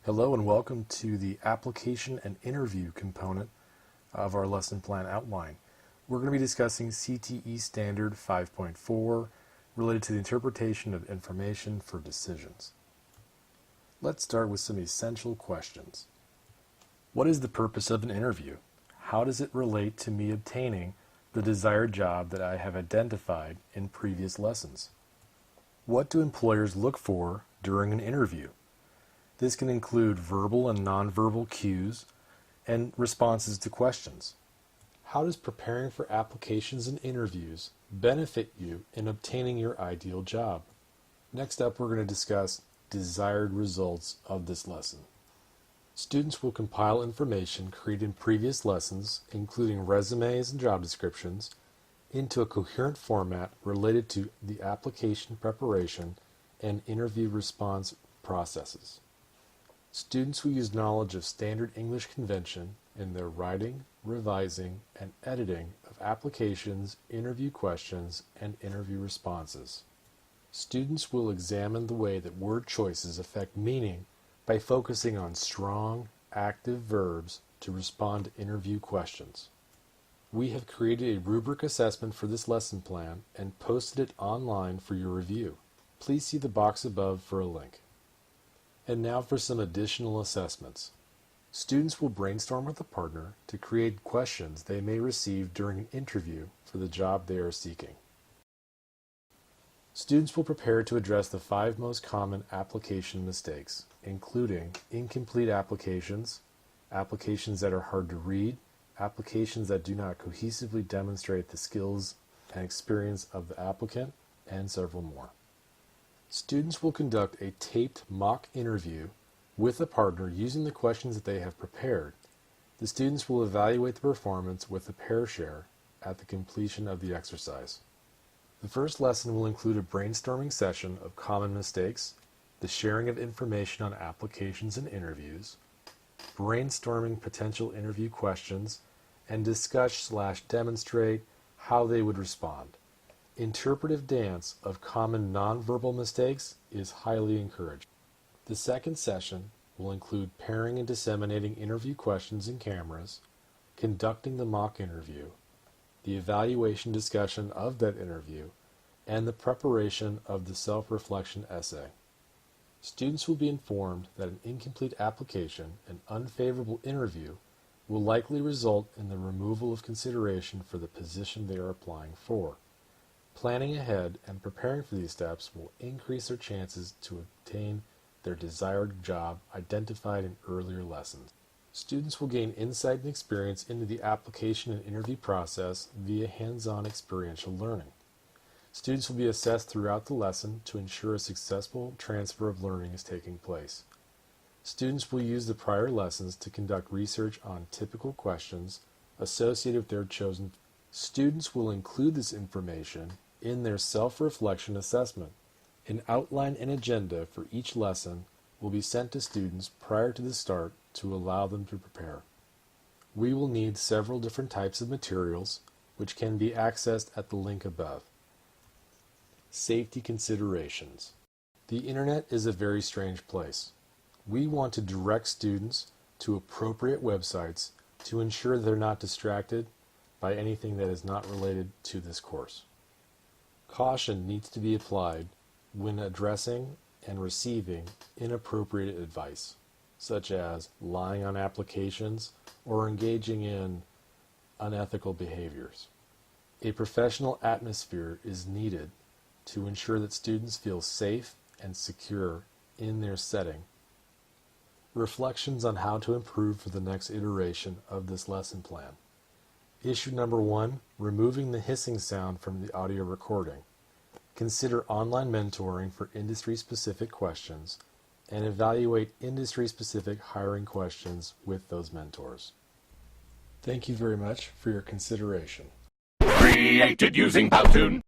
Hello and welcome to the application and interview component of our lesson plan outline. We're going to be discussing CTE Standard 5.4 related to the interpretation of information for decisions. Let's start with some essential questions. What is the purpose of an interview? How does it relate to me obtaining the desired job that I have identified in previous lessons? What do employers look for during an interview? This can include verbal and nonverbal cues and responses to questions. How does preparing for applications and interviews benefit you in obtaining your ideal job? Next up, we're going to discuss desired results of this lesson. Students will compile information created in previous lessons, including resumes and job descriptions, into a coherent format related to the application preparation and interview response processes. Students will use knowledge of standard English convention in their writing, revising, and editing of applications, interview questions, and interview responses. Students will examine the way that word choices affect meaning by focusing on strong, active verbs to respond to interview questions. We have created a rubric assessment for this lesson plan and posted it online for your review. Please see the box above for a link. And now for some additional assessments. Students will brainstorm with a partner to create questions they may receive during an interview for the job they are seeking. Students will prepare to address the 5 most common application mistakes, including incomplete applications, applications that are hard to read, applications that do not cohesively demonstrate the skills and experience of the applicant, and several more. Students will conduct a taped mock interview with a partner using the questions that they have prepared. The students will evaluate the performance with a pair share at the completion of the exercise. The first lesson will include a brainstorming session of common mistakes, the sharing of information on applications and interviews, brainstorming potential interview questions, and discuss/demonstrate how they would respond. Interpretive dance of common nonverbal mistakes is highly encouraged. The second session will include pairing and disseminating interview questions and cameras, conducting the mock interview, the evaluation discussion of that interview, and the preparation of the self-reflection essay. Students will be informed that an incomplete application and unfavorable interview will likely result in the removal of consideration for the position they are applying for. Planning ahead and preparing for these steps will increase their chances to obtain their desired job identified in earlier lessons. Students will gain insight and experience into the application and interview process via hands-on experiential learning. Students will be assessed throughout the lesson to ensure a successful transfer of learning is taking place. Students will use the prior lessons to conduct research on typical questions associated with their chosen. Students will include this information in their self-reflection assessment. An outline and agenda for each lesson will be sent to students prior to the start to allow them to prepare. We will need several different types of materials, which can be accessed at the link above. Safety considerations. The internet is a very strange place. We want to direct students to appropriate websites to ensure they're not distracted by anything that is not related to this course. Caution needs to be applied when addressing and receiving inappropriate advice, such as lying on applications or engaging in unethical behaviors. A professional atmosphere is needed to ensure that students feel safe and secure in their setting. Reflections on how to improve for the next iteration of this lesson plan. Issue number 1, removing the hissing sound from the audio recording. Consider online mentoring for industry-specific questions and evaluate industry-specific hiring questions with those mentors. Thank you very much for your consideration. Created using Powtoon.